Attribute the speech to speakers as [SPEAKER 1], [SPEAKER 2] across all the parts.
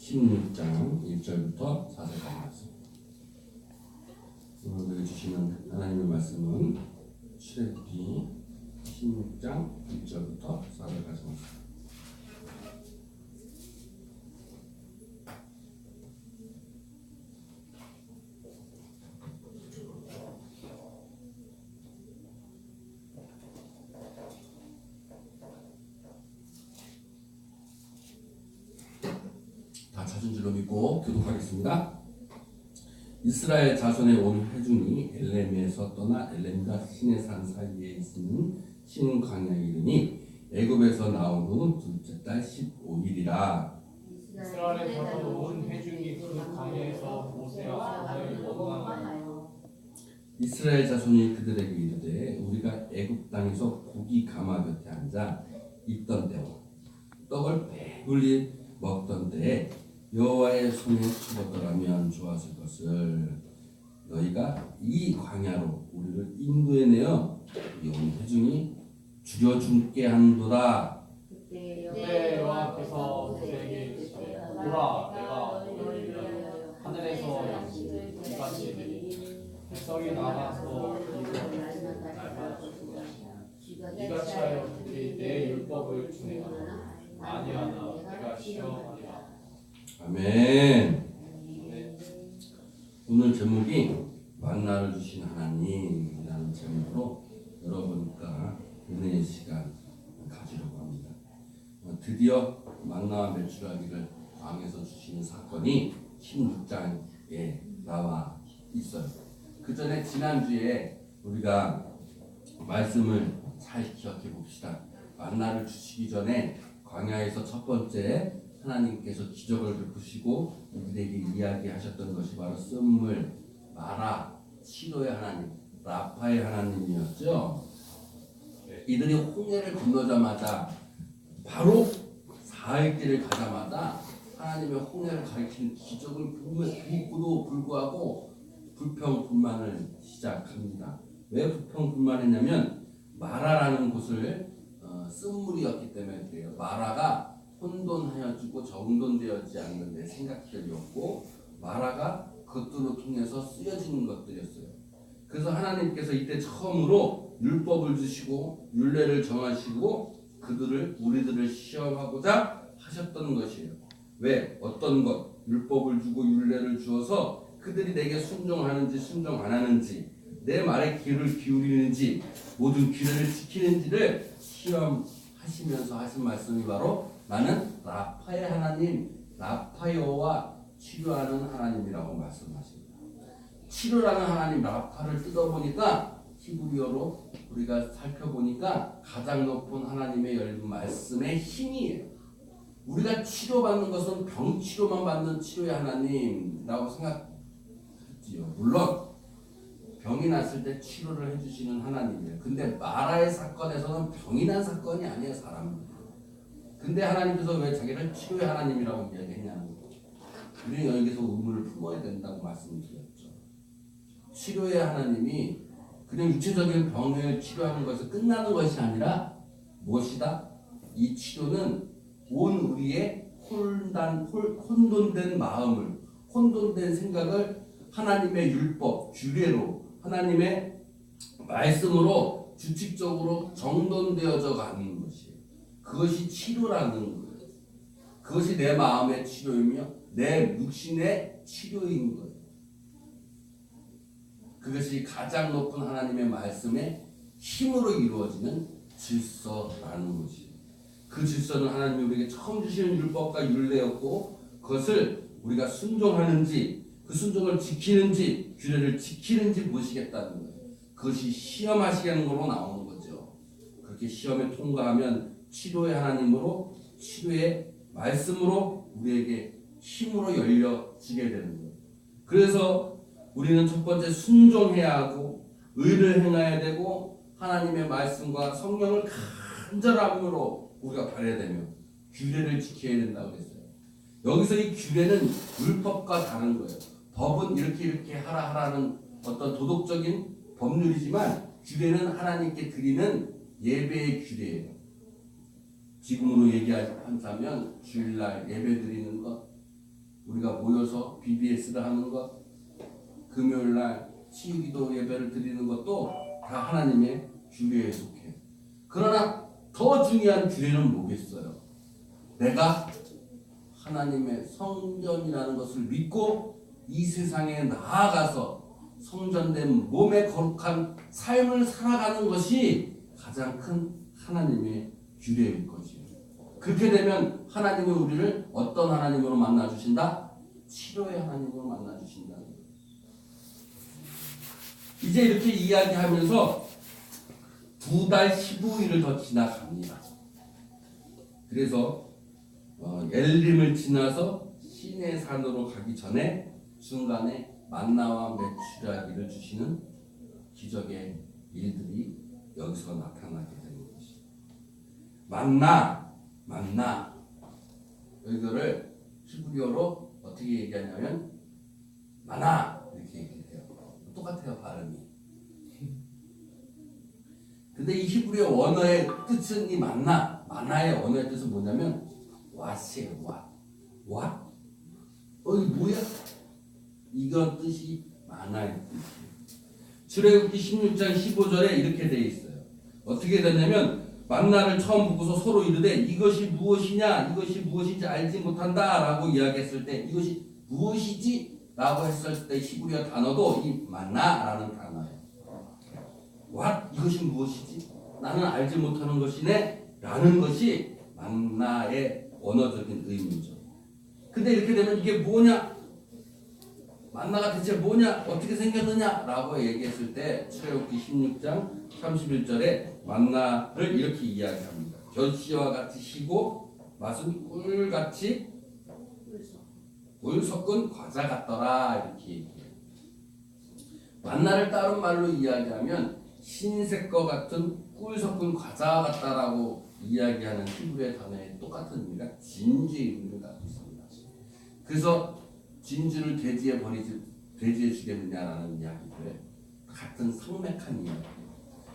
[SPEAKER 1] 16장 1절부터 4절까지 말씀. 오늘 주시는 하나님의 말씀은 출애굽기 16장 1절부터 4절까지 말씀. 다 찾은 줄로 믿고 교독하겠습니다. 이스라엘 자손의 온 회중이 엘렘에서 떠나 엘렘과 시내산 사이에 있는 신 광야에 이르니 애굽에서 나온 후 둘째 달 15일이라.
[SPEAKER 2] 이스라엘 자손 온 회중이 그 광야에서 모세와 아론을 원망하여
[SPEAKER 1] 이스라엘 자손이 그들에게 이르되 우리가 애굽 땅에서 고기 가마 곁에 앉아 있던 때와 떡을 배불리 먹던 때에 여호와의 손에 죽었더라면 좋았을 것을. 너희가 이 광야로 우리를 인도해내어 온 회중이 죽여 죽게 한도다.
[SPEAKER 2] 그때 여호와께서 모세에게 이르시되 보라, 내가 너희를 위하여 하늘에서 양식을 이같이 내리니 백성이 나가서 이를 날마다 주고 이같이 하여 그들이 내 율법을 준행하나 아니하나 내가 시험하리라.
[SPEAKER 1] 아멘. 오늘 제목이 만나를 주신 하나님이라는 제목으로 여러분과 은혜의 시간 가지려고 합니다. 드디어 만나와 메추라기를 광에서 주시는 사건이 16장에 나와 있어요. 그 전에 지난주에 우리가 말씀을 잘 기억해 봅시다. 만나를 주시기 전에 광야에서 첫 번째 하나님께서 기적을 베푸시고 우리에게 이야기하셨던 것이 바로 쓴물, 마라, 치료의 하나님, 라파의 하나님이었죠. 이들이 홍해를 건너자마자 바로 사흘길을 가자마자 하나님의 홍해를 가리키는 기적을 보고도 불구하고 불평불만을 시작합니다. 왜 불평불만했냐면 마라라는 곳을 쓴물이었기 때문에 그래요. 마라가 혼돈하여지고 정돈되어지지 않는 내 생각들이었고 마라가 그것들을 통해서 쓰여지는 것들이었어요. 그래서 하나님께서 이때 처음으로 율법을 주시고 율례를 정하시고 우리들을 시험하고자 하셨던 것이에요. 왜? 어떤 것? 율법을 주고 율례를 주어서 그들이 내게 순종하는지 순종 안 하는지 내 말에 귀를 기울이는지 모든 규례를 지키는지를 시험하시면서 하신 말씀이 바로 나는 라파의 하나님, 라파여호와 치료하는 하나님이라고 말씀하십니다. 치료라는 하나님 라파를 뜯어보니까 히브리어로 우리가 살펴보니까 가장 높은 하나님의 열린 말씀의 힘이에요. 우리가 치료받는 것은 병치료만 받는 치료의 하나님이라고 생각했지요. 물론 병이 났을 때 치료를 해주시는 하나님이에요. 근데 마라의 사건에서는 병이 난 사건이 아니에요. 사람입니다. 근데 하나님께서 왜 자기를 치료의 하나님이라고 이야기했냐는 거죠. 우리는 여기서 의문을 품어야 된다고 말씀드렸죠. 치료의 하나님이 그냥 육체적인 병을 치료하는 것에서 끝나는 것이 아니라 무엇이다? 이 치료는 온 우리의 혼돈된 마음을, 혼돈된 생각을 하나님의 율법, 규례로, 하나님의 말씀으로 규칙적으로 정돈되어져 가는 것이에요. 그것이 치료라는 거예요. 그것이 내 마음의 치료이며 내 육신의 치료인 거예요. 그것이 가장 높은 하나님의 말씀의 힘으로 이루어지는 질서라는 것이에요. 그 질서는 하나님이 우리에게 처음 주시는 율법과 율례였고 그것을 우리가 순종하는지 그 순종을 지키는지 규례를 지키는지 보시겠다는 거예요. 그것이 시험하시는 걸로 나오는 거죠. 그렇게 시험에 통과하면 치료의 하나님으로 치료의 말씀으로 우리에게 힘으로 열려지게 되는 거예요. 그래서 우리는 첫 번째 순종해야 하고 의를 행해야 되고 하나님의 말씀과 성령을 간절함으로 우리가 바라야 되며 규례를 지켜야 된다고 했어요. 여기서 이 규례는 율법과 다른 거예요. 법은 이렇게 하라는 어떤 도덕적인 법률이지만 규례는 하나님께 드리는 예배의 규례예요. 지금으로 얘기하자면 주일날 예배 드리는 것, 우리가 모여서 BBS를 하는 것, 금요일날 치유기도 예배를 드리는 것도 다 하나님의 규례에 속해요. 그러나 더 중요한 규례는 뭐겠어요? 내가 하나님의 성전이라는 것을 믿고 이 세상에 나아가서 성전된 몸의 거룩한 삶을 살아가는 것이 가장 큰 하나님의 규례일 것이에요. 그렇게 되면 하나님은 우리를 어떤 하나님으로 만나주신다? 치료의 하나님으로 만나주신다는 거예요. 이제 이렇게 이야기하면서 2달 15일을 더 지나갑니다. 그래서 엘림을 지나서 시내산으로 가기 전에 중간에 만나와 메추라기를 주시는 기적의 일들이 여기서 나타나게 되는 것이죠. 만나 이거를 히브리어로 어떻게 얘기하냐면 마나 이렇게 얘기해요. 똑같아요, 발음이. 근데 이 히브리어 원어의 뜻은 이 마나의 원어의 뜻은 뭐냐면 왓이에요. 왓? 이게 뭐야? 이건 뜻이 마나의 뜻이에요. 출애굽기 16장 15절에 이렇게 되어 있어요. 어떻게 됐냐면 만나를 처음 보고서 서로 이르되 이것이 무엇이냐, 이것이 무엇인지 알지 못한다 라고 이야기했을 때 이것이 무엇이지? 라고 했을 때 히브리어 단어도 이 만나라는 단어예요. 와, 이것이 무엇이지? 나는 알지 못하는 것이네 라는 것이 만나의 원어적인 의미죠. 근데 이렇게 되면 이게 뭐냐? 만나가 대체 뭐냐? 어떻게 생겼느냐? 라고 얘기했을 때 출애굽기 16장 31절에 만나를 이렇게 이야기합니다. 결시와 같이 시고 맛은 꿀같이 물 섞은 과자 같더라 이렇게 얘기해요. 만나를 다른 말로 이야기하면 흰색과 같은 꿀 섞은 과자 같다라고 이야기하는 히브리어 단어의 똑같은 의미가 진주의 의미를 갖고 있습니다. 그래서 진주를 돼지에 주겠느냐라는 이야기들에 같은 성맥한 이야기예요.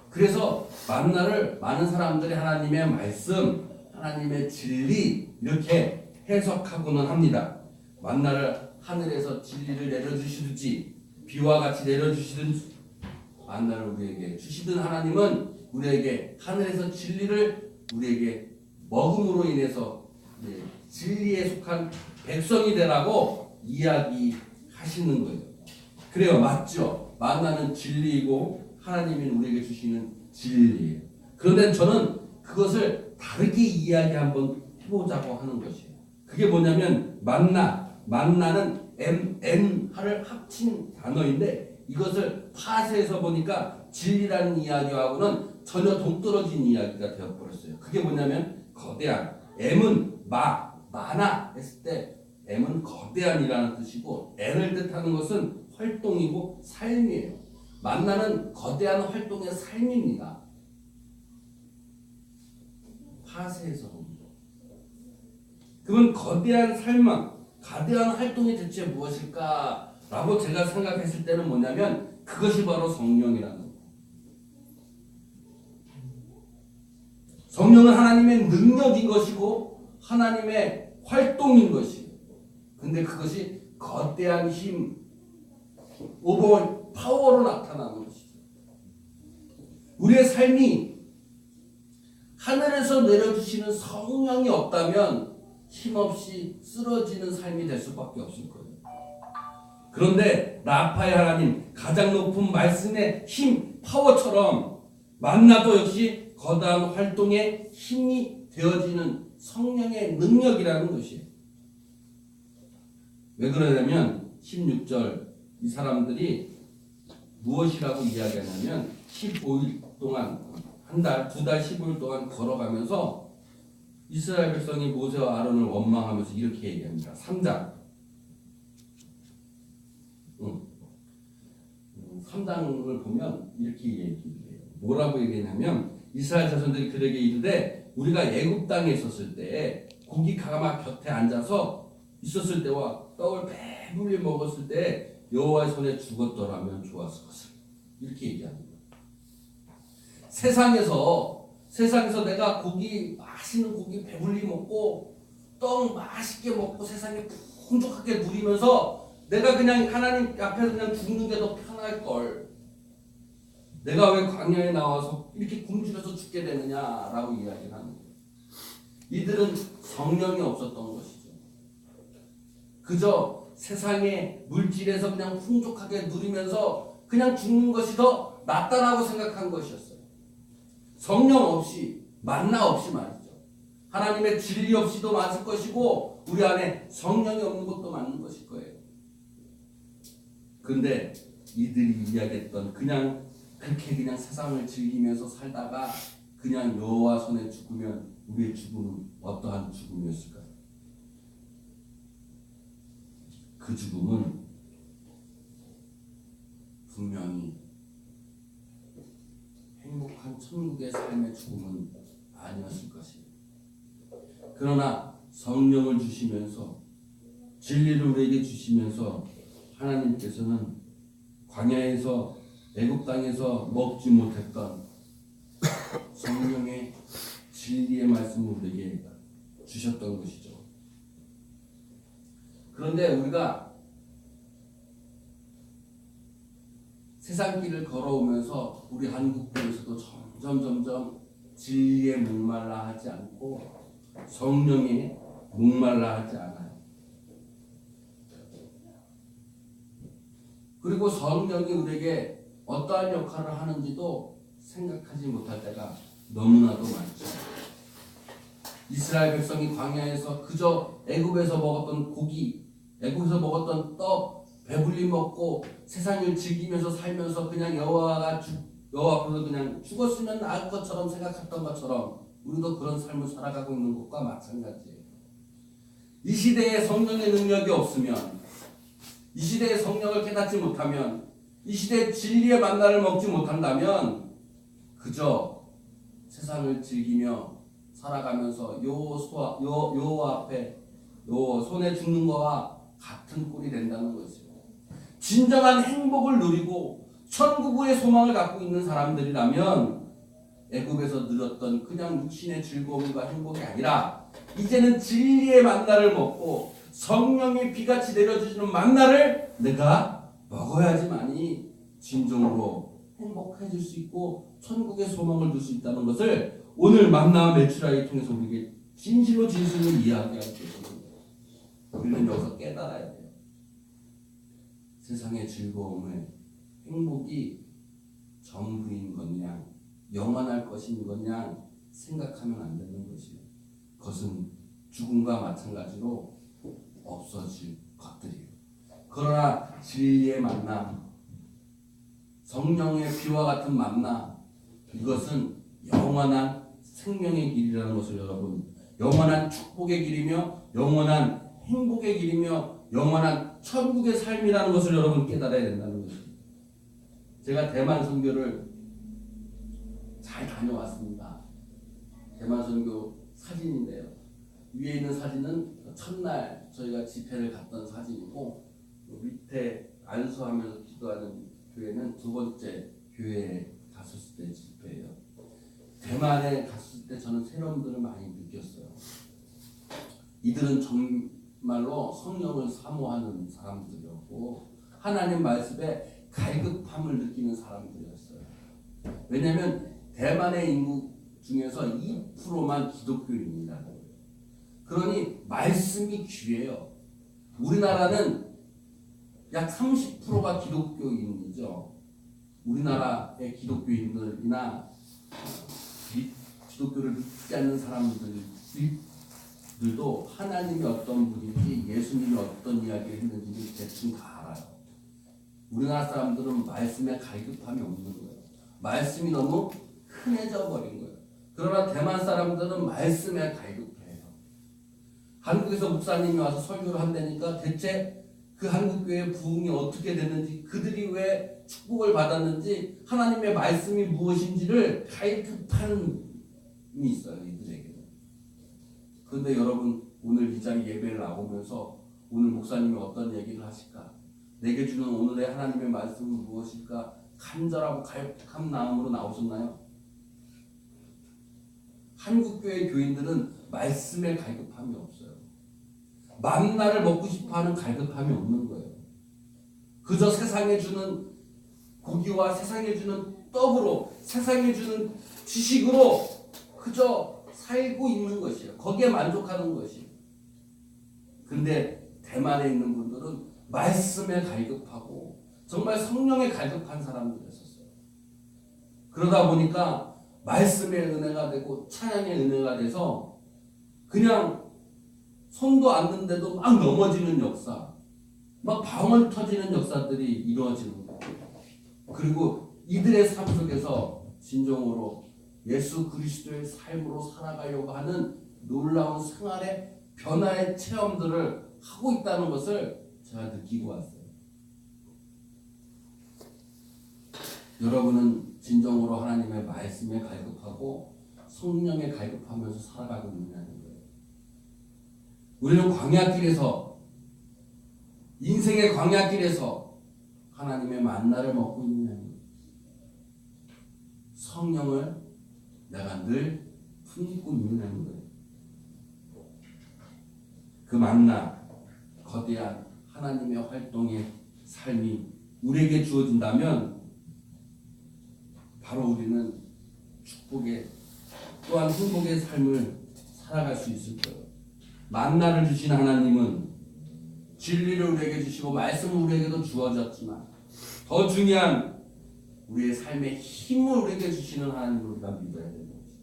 [SPEAKER 1] 그래서 만나를 많은 사람들이 하나님의 말씀, 하나님의 진리 이렇게 해석하고는 합니다. 만나를 하늘에서 진리를 내려주시든지 비와 같이 내려주시든지 만나를 우리에게 주시던 하나님은 우리에게 하늘에서 진리를 우리에게 먹음으로 인해서 진리에 속한 백성이 되라고 이야기하시는 거예요. 그래요, 맞죠? 만나는 진리이고 하나님이 우리에게 주시는 진리예요. 그런데 저는 그것을 다르게 이야기 한번 해보자고 하는 것이에요. 그게 뭐냐면 만나는 N를 합친 단어인데 이것을 파세해서 보니까 진리라는 이야기하고는 전혀 동떨어진 이야기가 되어버렸어요. 그게 뭐냐면 거대한, M은 마나 했을 때 M은 거대한이라는 뜻이고 N을 뜻하는 것은 활동이고 삶이에요. 만나는 거대한 활동의 삶입니다. 파세해서 봅니다. 그러면 거대한 삶만, 거대한 활동이 대체 무엇일까? 라고 제가 생각했을 때는 뭐냐면 그것이 바로 성령이라는 거예요. 성령은 하나님의 능력인 것이고 하나님의 활동인 것이에요. 근데 그것이 거대한 힘, 오버 파워로 나타나는 것이죠. 우리의 삶이 하늘에서 내려주시는 성령이 없다면 힘없이 쓰러지는 삶이 될 수밖에 없을 거예요. 그런데 라파의 하나님, 가장 높은 말씀의 힘, 파워처럼 만나도 역시 거대한 활동의 힘이 되어지는 성령의 능력이라는 것이에요. 왜 그러냐면 16절 이 사람들이 무엇이라고 이야기하냐면 15일 동안 한 달, 2달 15일 동안 걸어가면서 이스라엘 백성이 모세와 아론을 원망하면서 이렇게 얘기합니다. 3장 3장을 보면 이렇게 얘기해요. 뭐라고 얘기하냐면 이스라엘 자손들이 그에게 이르되 우리가 애굽 땅에 있었을 때 고기 가마 곁에 앉아서 있었을 때와 떡을 배불리 먹었을 때 여호와의 손에 죽었더라면 좋았을 것을 이렇게 얘기합니다. 세상에서 내가 고기 맛있는 고기 배불리 먹고 떡 맛있게 먹고 세상에 풍족하게 누리면서 내가 그냥 하나님 앞에서 그냥 죽는 게 더 편할 걸. 내가 왜 광야에 나와서 이렇게 굶주려서 죽게 되느냐라고 이야기를 하는 거예요. 이들은 성령이 없었던 것이죠. 그저 세상의 물질에서 그냥 풍족하게 누리면서 그냥 죽는 것이 더 낫다라고 생각한 것이었어요. 성령 없이, 만나 없이 말이죠. 하나님의 진리 없이도 맞을 것이고 우리 안에 성령이 없는 것도 맞는 것일 거예요. 그런데 이들이 이야기했던 그렇게 그냥 세상을 즐기면서 살다가 그냥 여호와 손에 죽으면 우리의 죽음은 어떠한 죽음이었을까요? 그 죽음은 분명히 행복한 천국의 삶의 죽음은 아니었을 것입니다. 그러나 성령을 주시면서 진리를 우리에게 주시면서 하나님께서는 광야에서 애굽 땅에서 먹지 못했던 성령의 진리의 말씀을 우리에게 주셨던 것이죠. 그런데 우리가 세상 길을 걸어오면서 우리 한국교회에서도 점점 진리에 목말라 하지 않고 성령에 목말라 하지 않아요. 그리고 성령이 우리에게 어떠한 역할을 하는지도 생각하지 못할 때가 너무나도 많죠. 이스라엘 백성이 광야에서 그저 애굽에서 먹었던 고기, 애굽에서 먹었던 떡 배불리 먹고 세상을 즐기면서 살면서 그냥 여호와 앞에서 그냥 죽었으면 나을 것처럼 생각했던 것처럼 우리도 그런 삶을 살아가고 있는 것과 마찬가지예요. 이 시대에 성령의 능력이 없으면, 이 시대의 성령을 깨닫지 못하면, 이 시대의 진리의 만나를 먹지 못한다면 그저 세상을 즐기며 살아가면서 여호와 앞에 손에 죽는 것과 같은 꼴이 된다는 것이죠. 진정한 행복을 누리고 천국의 소망을 갖고 있는 사람들이라면 애굽에서 누렸던 그냥 육신의 즐거움과 행복이 아니라 이제는 진리의 만나를 먹고 성령의 비같이 내려주시는 만나를 내가 먹어야지만이 진정으로 행복해질 수 있고 천국의 소망을 줄 수 있다는 것을 오늘 만나와 메추라를 통해서 우리에게 진실로 진실로 이야기하고 계십니다. 우리는 여기서 깨달아야 돼요. 세상의 즐거움을, 행복이 전부인 것냥, 영원할 것인 것냥 생각하면 안 되는 것이에요. 그것은 죽음과 마찬가지로 없어질 것들이에요. 그러나 진리의 만남, 성령의 비와 같은 만남, 이것은 영원한 생명의 길이라는 것을 여러분, 영원한 축복의 길이며 영원한 행복의 길이며 영원한 천국의 삶이라는 것을 여러분 깨달아야 된다는 것입니다. 제가 대만 선교를 잘 다녀왔습니다. 대만 선교 사진인데요. 위에 있는 사진은 첫날 저희가 집회를 갔던 사진이고 밑에 안수하면서 기도하는 교회는 두 번째 교회에 갔었을 때 집회예요. 대만에 갔을 때 저는 새로운 것들을 많이 느꼈어요. 이들은 정말로 성령을 사모하는 사람들이었고 하나님 말씀에 갈급함을 느끼는 사람들이었어요. 왜냐하면 대만의 인구 중에서 2%만 기독교인입니다. 그러니 말씀이 귀해요. 우리나라는 약 30%가 기독교인이죠. 우리나라의 기독교인들이나 기독교를 믿지 않는 사람들도 하나님이 어떤 분인지 예수님이 어떤 이야기를 했는지 대충 다 알아요. 우리나라 사람들은 말씀에 갈급함이 없는 거예요. 말씀이 너무 흔해져 버린 거예요. 그러나 대만 사람들은 말씀에 갈급해요. 한국에서 목사님이 와서 설교를 한다니까 대체 그 한국교회의 부흥이 어떻게 됐는지, 그들이 왜 축복을 받았는지, 하나님의 말씀이 무엇인지를 갈급함이 있어요, 이들에게는. 그런데 여러분, 오늘 이 자리 예배를 나오면서 오늘 목사님이 어떤 얘기를 하실까? 내게 주는 오늘의 하나님의 말씀은 무엇일까? 간절하고 갈급한 마음으로 나오셨나요? 한국교회 교인들은 말씀에 갈급함이 없어요. 만나를 먹고 싶어하는 갈급함이 없는 거예요. 그저 세상에 주는 고기와 세상에 주는 떡으로, 세상에 주는 지식으로 그저 살고 있는 것이에요. 거기에 만족하는 것이에요. 근데 대만에 있는 분들은 말씀에 갈급하고 정말 성령에 갈급한 사람들이었어요. 그러다 보니까 말씀의 은혜가 되고 찬양의 은혜가 돼서 그냥 손도 안 든데도 막 넘어지는 역사, 막 방언 터지는 역사들이 이루어지는 거예요. 그리고 이들의 삶 속에서 진정으로 예수 그리스도의 삶으로 살아가려고 하는 놀라운 생활의 변화의 체험들을 하고 있다는 것을 제가 느끼고 왔어요. 여러분은 진정으로 하나님의 말씀에 갈급하고 성령에 갈급하면서 살아가고 있느냐는 거예요. 우리는 광야길에서, 인생의 광야길에서 하나님의 만나를 먹고 있느냐는 거예요. 성령을 내가 늘 품고 있느냐는 거예요. 그 만나, 거대한 하나님의 활동의 삶이 우리에게 주어진다면 바로 우리는 축복의 또한 행복의 삶을 살아갈 수 있을 거예요. 만나를 주신 하나님은 진리를 우리에게 주시고 말씀을 우리에게도 주어졌지만 더 중요한 우리의 삶의 힘을 우리에게 주시는 하나님을 우리가 믿어야 되는 것이죠.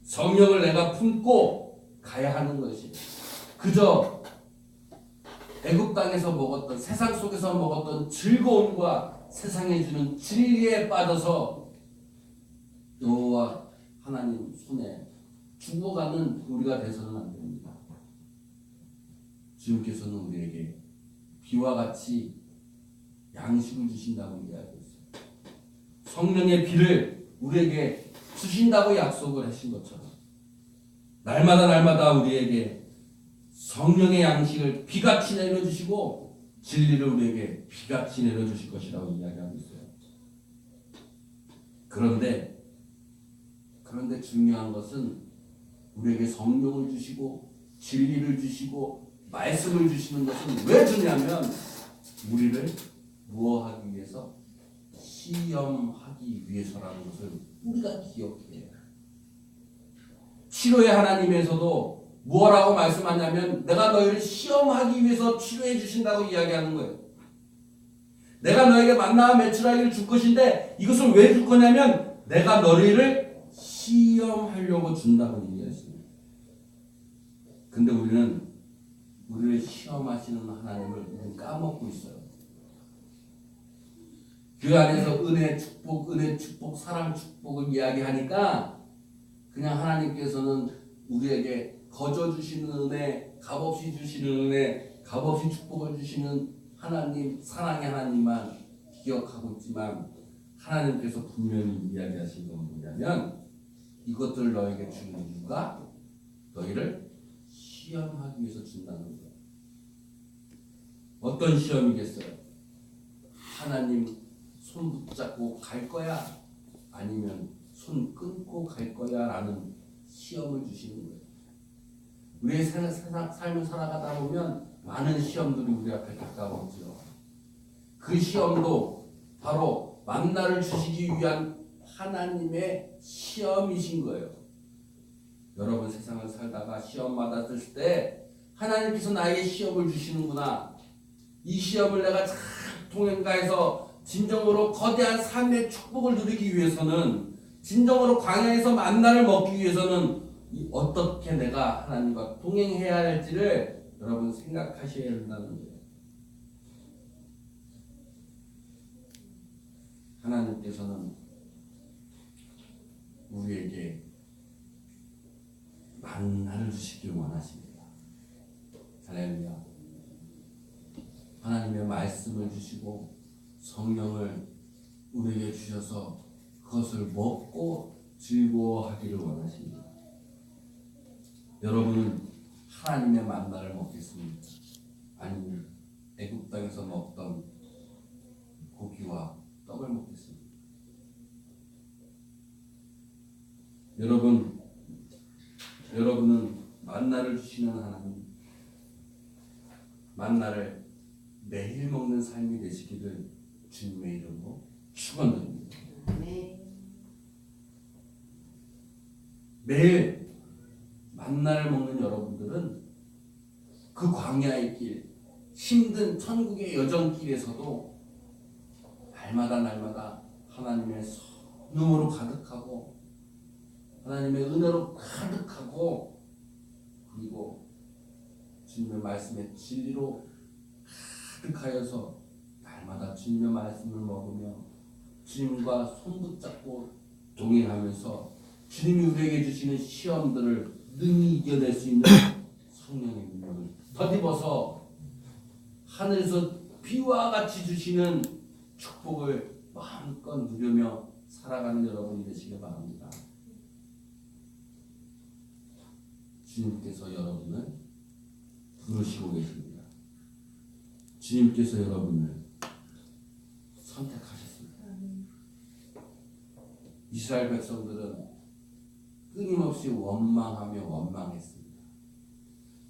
[SPEAKER 1] 성령을 내가 품고 가야 하는 것이 그저 애굽 땅에서 먹었던, 세상 속에서 먹었던 즐거움과 세상에 주는 진리에 빠져서 여호와 하나님 손에 죽어가는 우리가 돼서는 안 됩니다. 주님께서는 우리에게 비와 같이 양식을 주신다고 이야기하고 있어요. 성령의 비를 우리에게 주신다고 약속을 하신 것처럼 날마다 우리에게 성령의 양식을 비같이 내려주시고 진리를 우리에게 비같이 내려주실 것이라고 이야기하고 있어요. 그런데 중요한 것은 우리에게 성령을 주시고 진리를 주시고 말씀을 주시는 것은 왜 주냐면 우리를 무엇하기 위해서? 시험하기 위해서라는 것을 우리가 기억해야 해요. 치료의 하나님에서도 뭐라고 말씀하냐면 내가 너희를 시험하기 위해서 치료해 주신다고 이야기하는 거예요. 내가 너에게 만나와 메추라기를 줄 것인데 이것을 왜 줄 거냐면 내가 너희를 시험하려고 준다고 얘기했습니다. 근데 우리를 시험하시는 하나님을 까먹고 있어요. 그 안에서 은혜 축복, 사랑 축복을 이야기하니까 그냥 하나님께서는 우리에게 거저 주시는 은혜, 값없이 주시는 은혜, 값없이 축복을 주시는 하나님, 사랑의 하나님만 기억하고 있지만 하나님께서 분명히 이야기하신 건 뭐냐면 이것들을 너에게 주는 이유가 너희를 시험하기 위해서 준다는 거예요. 어떤 시험이겠어요? 하나님 손 붙잡고 갈 거야? 아니면 손 끊고 갈 거야? 라는 시험을 주시는 거예요. 우리의 삶을 살아가다 보면 많은 시험들이 우리 앞에 다가오죠. 그 시험도 바로 만나를 주시기 위한 하나님의 시험이신 거예요. 여러분 세상을 살다가 시험 받았을 때 하나님께서 나에게 시험을 주시는구나. 이 시험을 내가 잘 통과해서 진정으로 거대한 삶의 축복을 누리기 위해서는 진정으로 광야에서 만나를 먹기 위해서는 어떻게 내가 하나님과 동행해야 할지를 여러분 생각하셔야 된다는 거예요. 하나님께서는 우리에게 만나를 주시길 원하십니다. 할렐루야. 하나님의 말씀을 주시고 성령을 우리에게 주셔서 그것을 먹고 즐거워하기를 원하십니다. 여러분은 하나님의 만나를 먹겠습니까? 아니면 애굽 땅에서 먹던 고기와 떡을 먹겠습니까? 여러분은 만나를 주시는 하나님, 만나를 매일 먹는 삶이 되시기를 주님의 이름으로 축원드립니다. 매일 만나를 먹는 여러분들은 그 광야의 길, 힘든 천국의 여정길에서도 날마다 하나님의 성령으로 가득하고 하나님의 은혜로 가득하고 그리고 주님의 말씀의 진리로 가득하여서 날마다 주님의 말씀을 먹으며 주님과 손붙잡고 동행하면서 주님이 우리에게 주시는 시험들을 능히 이겨낼 수 있는 성령의 능력을 덧입어서 하늘에서 비와 같이 주시는 축복을 마음껏 누리며 살아가는 여러분이 되시길 바랍니다. 주님께서 여러분을 부르시고 계십니다. 주님께서 여러분을 선택하셨습니다. 이스라엘 백성들은 끊임없이 원망했습니다.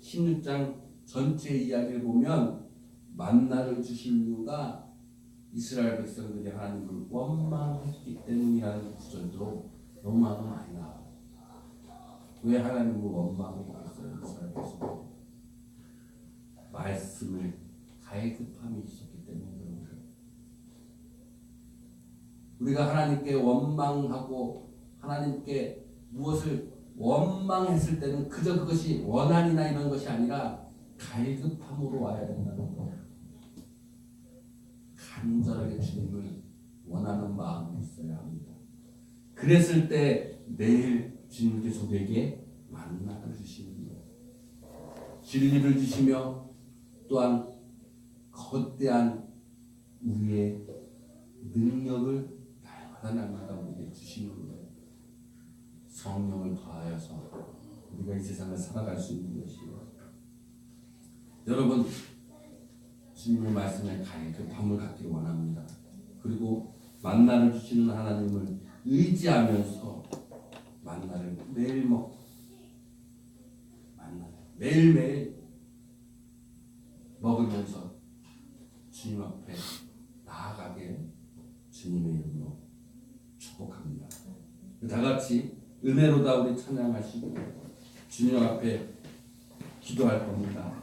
[SPEAKER 1] 16장 전체 이야기를 보면 만나를 주신 이유가 이스라엘 백성들이 하나님을 원망했기 때문이라는 구절도 너무나도 많이 나와요. 왜 하나님을 원망했어요? 이스라엘 백성들 말씀을 갈급함이 있었기 때문에 그런 거예요. 우리가 하나님께 원망하고 하나님께 무엇을 원망했을 때는 그저 그것이 원한이나 이런 것이 아니라 갈급함으로 와야 된다는 거예요. 간절하게 주님을 원하는 마음이 있어야 합니다. 그랬을 때 매일 주님께서 우리에게 만나를 주시는 거예요. 진리를 주시며 또한 거대한 우리의 능력을 날마다 우리에게 주시는 거예요. 성령을 더하여서 우리가 이 세상을 살아갈 수 있는 것이요. 여러분 주님의 말씀에 갈급함을 갖기를 원합니다. 그리고 만나를 주시는 하나님을 의지하면서 만나를 매일 먹고 만나를 매일매일 먹으면서 주님 앞에 나아가게 주님의 이름으로 축복합니다. 다 같이 은혜로다 우리 찬양하시고 주님 앞에 기도할 겁니다.